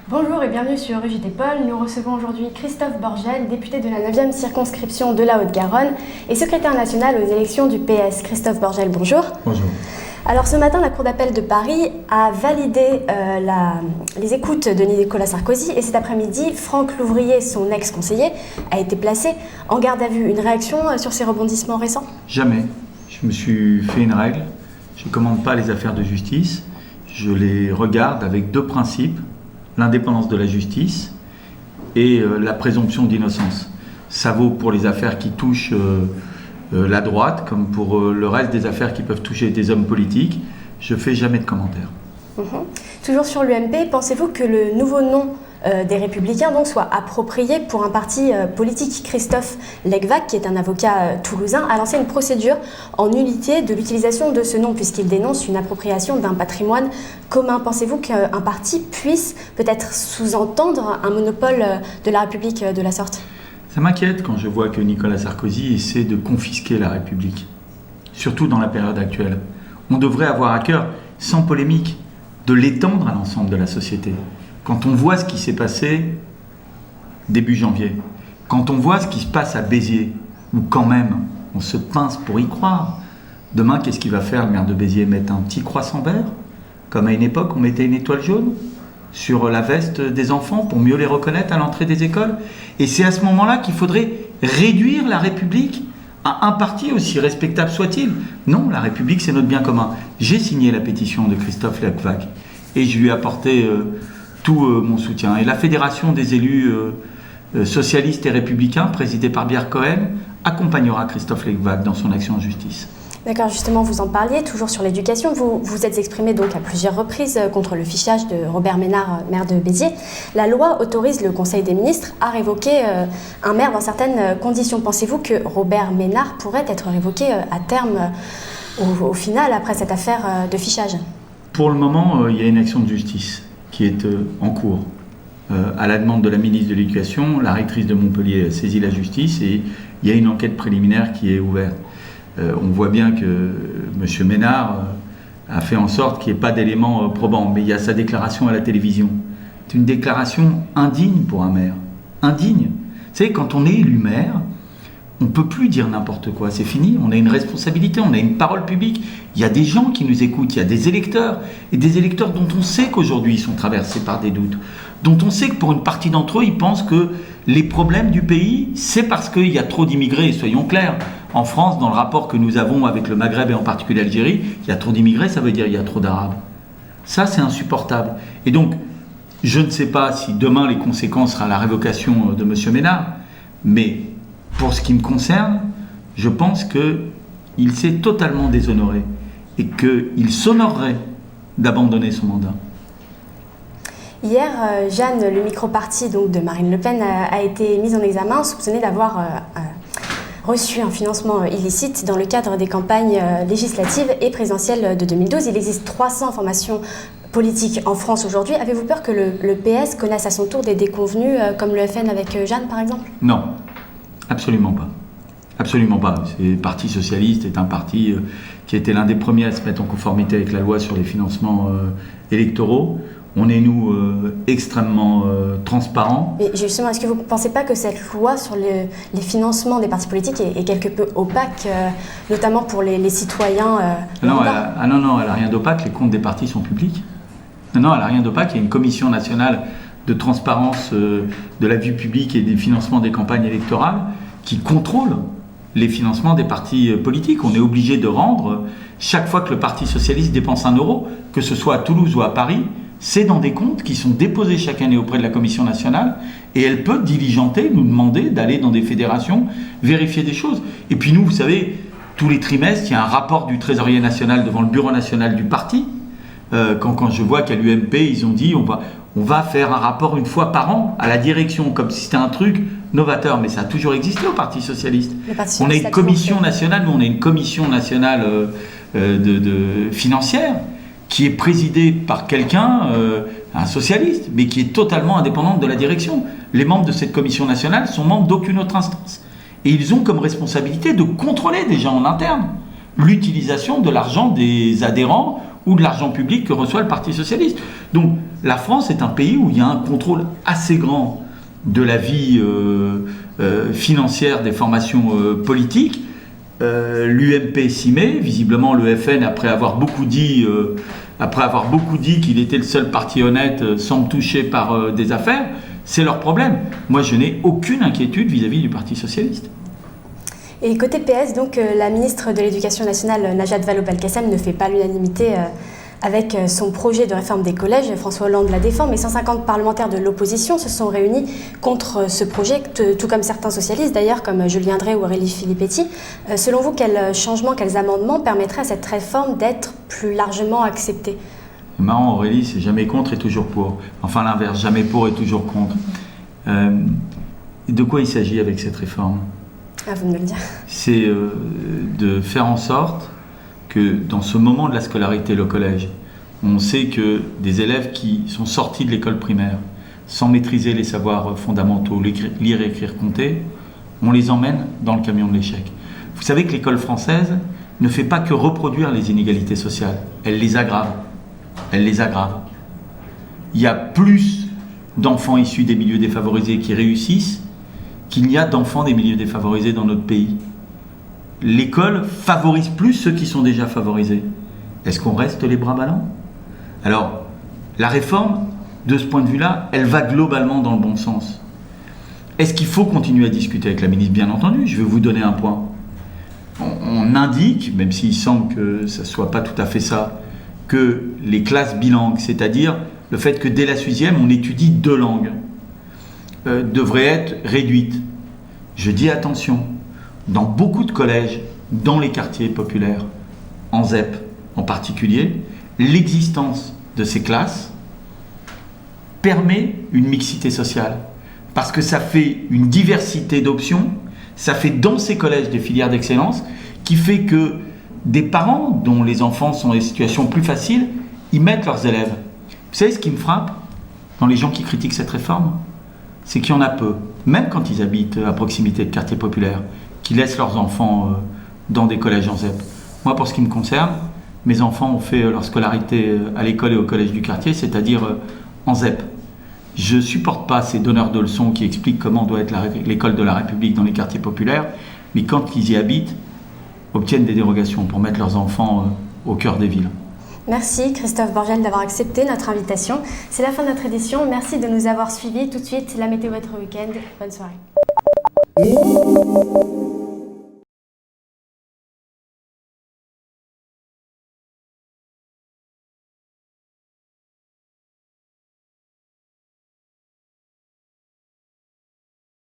Bonjour et bienvenue sur UJT Paul. Nous recevons aujourd'hui Christophe Borgel, député de la 9e circonscription de la Haute-Garonne et secrétaire national aux élections du PS. Christophe Borgel, bonjour. Bonjour. Alors ce matin, la Cour d'appel de Paris a validé les écoutes de Nicolas Sarkozy et cet après-midi, Franck Louvrier, son ex-conseiller, a été placé en garde à vue. Une réaction sur ces rebondissements récents ? Jamais. Je me suis fait une règle. Je ne commande pas les affaires de justice. Je les regarde avec deux principes. L'indépendance de la justice et la présomption d'innocence. Ça vaut pour les affaires qui touchent la droite, comme pour le reste des affaires qui peuvent toucher des hommes politiques. Je ne fais jamais de commentaires. Toujours sur l'UMP, pensez-vous que le nouveau nom des Républicains donc, soit approprié pour un parti politique ? Christophe Legvac, qui est un avocat toulousain, a lancé une procédure en nullité de l'utilisation de ce nom puisqu'il dénonce une appropriation d'un patrimoine commun. Pensez-vous qu'un parti puisse peut-être sous-entendre un monopole de la République de la sorte ? Ça m'inquiète quand je vois que Nicolas Sarkozy essaie de confisquer la République, surtout dans la période actuelle. On devrait avoir à cœur, sans polémique, de l'étendre à l'ensemble de la société. Quand on voit ce qui s'est passé début janvier, quand on voit ce qui se passe à Béziers, où quand même on se pince pour y croire, demain qu'est-ce qu'il va faire le maire de Béziers ? Mettre un petit croissant vert, comme à une époque on mettait une étoile jaune sur la veste des enfants pour mieux les reconnaître à l'entrée des écoles. Et c'est à ce moment-là qu'il faudrait réduire la République à un parti, aussi respectable soit-il. Non, la République c'est notre bien commun. J'ai signé la pétition de Christophe Legvac et je lui ai apporté tout mon soutien. Et la Fédération des élus socialistes et républicains, présidée par Pierre Cohen, accompagnera Christophe Legvac dans son action en justice. D'accord, justement, vous en parliez, toujours sur l'éducation. Vous vous êtes exprimé donc à plusieurs reprises contre le fichage de Robert Ménard, maire de Béziers. La loi autorise le Conseil des ministres à révoquer un maire dans certaines conditions. Pensez-vous que Robert Ménard pourrait être révoqué à terme, au final, après cette affaire de fichage ? Pour le moment, il y a une action de justice qui est en cours. À la demande de la ministre de l'Éducation, la rectrice de Montpellier a saisi la justice et il y a une enquête préliminaire qui est ouverte. On voit bien que M. Ménard a fait en sorte qu'il n'y ait pas d'éléments probants, mais il y a sa déclaration à la télévision. C'est une déclaration indigne pour un maire. Indigne. Vous savez, quand on est élu maire, on ne peut plus dire n'importe quoi, c'est fini, on a une responsabilité, on a une parole publique. Il y a des gens qui nous écoutent, il y a des électeurs, et des électeurs dont on sait qu'aujourd'hui ils sont traversés par des doutes, dont on sait que pour une partie d'entre eux, ils pensent que les problèmes du pays, c'est parce qu'il y a trop d'immigrés, et soyons clairs. En France, dans le rapport que nous avons avec le Maghreb et en particulier l'Algérie, il y a trop d'immigrés, ça veut dire qu'il y a trop d'Arabes. Ça, c'est insupportable. Et donc, je ne sais pas si demain les conséquences sera la révocation de M. Ménard, mais pour ce qui me concerne, je pense qu'il s'est totalement déshonoré et qu'il s'honorerait d'abandonner son mandat. Hier, Jeanne, le micro-parti donc, de Marine Le Pen, a été mise en examen, soupçonnée d'avoir reçu un financement illicite dans le cadre des campagnes législatives et présidentielles de 2012. Il existe 300 formations politiques en France aujourd'hui. Avez-vous peur que le PS connaisse à son tour des déconvenues comme le FN avec Jeanne, par exemple ? Non, absolument pas. Absolument pas. Le Parti socialiste est un parti qui a été l'un des premiers à se mettre en conformité avec la loi sur les financements électoraux. On est, nous, extrêmement transparents. Mais justement, est-ce que vous ne pensez pas que cette loi sur les financements des partis politiques est quelque peu opaque, notamment pour les citoyens non, elle n'a rien d'opaque. Les comptes des partis sont publics. Non, elle n'a rien d'opaque. Il y a une commission nationale de transparence de la vie publique et des financements des campagnes électorales qui contrôle les financements des partis politiques. On est obligé de rendre, chaque fois que le Parti socialiste dépense 1 euro, que ce soit à Toulouse ou à Paris, c'est dans des comptes qui sont déposés chaque année auprès de la Commission nationale et elle peut diligenter, nous demander d'aller dans des fédérations, vérifier des choses. Et puis nous, vous savez, tous les trimestres, il y a un rapport du trésorier national devant le bureau national du parti. Quand je vois qu'à l'UMP, ils ont dit on va faire un rapport une fois par an à la direction, comme si c'était un truc novateur, mais ça a toujours existé au Parti socialiste. On a une commission nationale, nous on a une commission nationale financière qui est présidée par quelqu'un, un socialiste, mais qui est totalement indépendante de la direction. Les membres de cette commission nationale sont membres d'aucune autre instance. Et ils ont comme responsabilité de contrôler des gens en interne. l'utilisation de l'argent des adhérents ou de l'argent public que reçoit le Parti socialiste. Donc la France est un pays où il y a un contrôle assez grand de la vie financière des formations politiques. L'UMP s'y met, visiblement le FN, après avoir beaucoup dit qu'il était le seul parti honnête sans toucher par des affaires, c'est leur problème. Moi, je n'ai aucune inquiétude vis-à-vis du Parti socialiste. Et côté PS, donc, la ministre de l'Éducation nationale, Najat Vallaud-Belkacem, ne fait pas l'unanimité avec son projet de réforme des collèges. François Hollande la défend, mais 150 parlementaires de l'opposition se sont réunis contre ce projet, tout comme certains socialistes d'ailleurs, comme Julien Drey ou Aurélie Filippetti. Selon vous, quels changements, quels amendements permettraient à cette réforme d'être plus largement acceptée? C'est marrant, Aurélie, c'est jamais contre et toujours pour. Enfin l'inverse, jamais pour et toujours contre. De quoi il s'agit avec cette réforme? Ah, vous me le dire. C'est de faire en sorte que dans ce moment de la scolarité, le collège, on sait que des élèves qui sont sortis de l'école primaire sans maîtriser les savoirs fondamentaux, lire, écrire, compter, on les emmène dans le camion de l'échec. Vous savez que l'école française ne fait pas que reproduire les inégalités sociales, elle les aggrave. Elle les aggrave. Il y a plus d'enfants issus des milieux défavorisés qui réussissent qu'il n'y a d'enfants des milieux défavorisés dans notre pays. L'école favorise plus ceux qui sont déjà favorisés. Est-ce qu'on reste les bras ballants? Alors, la réforme, de ce point de vue-là, elle va globalement dans le bon sens. Est-ce qu'il faut continuer à discuter avec la ministre? Bien entendu, je vais vous donner un point. On indique, même s'il semble que ça ne soit pas tout à fait ça, que les classes bilingues, c'est-à-dire le fait que dès la 6e, on étudie 2 langues, devraient être réduites. Je dis attention, dans beaucoup de collèges, dans les quartiers populaires, en ZEP en particulier, l'existence de ces classes permet une mixité sociale, parce que ça fait une diversité d'options, ça fait dans ces collèges des filières d'excellence, qui fait que des parents dont les enfants sont dans des situations plus faciles, y mettent leurs élèves. Vous savez ce qui me frappe dans les gens qui critiquent cette réforme? C'est qu'il y en a peu, même quand ils habitent à proximité de quartiers populaires, qui laissent leurs enfants dans des collèges en ZEP. Moi, pour ce qui me concerne, mes enfants ont fait leur scolarité à l'école et au collège du quartier, c'est-à-dire en ZEP. Je ne supporte pas ces donneurs de leçons qui expliquent comment doit être l'école de la République dans les quartiers populaires, mais quand ils y habitent, obtiennent des dérogations pour mettre leurs enfants au cœur des villes. Merci Christophe Borgel d'avoir accepté notre invitation. C'est la fin de notre édition. Merci de nous avoir suivis. Tout de suite, la météo votre week-end. Bonne soirée.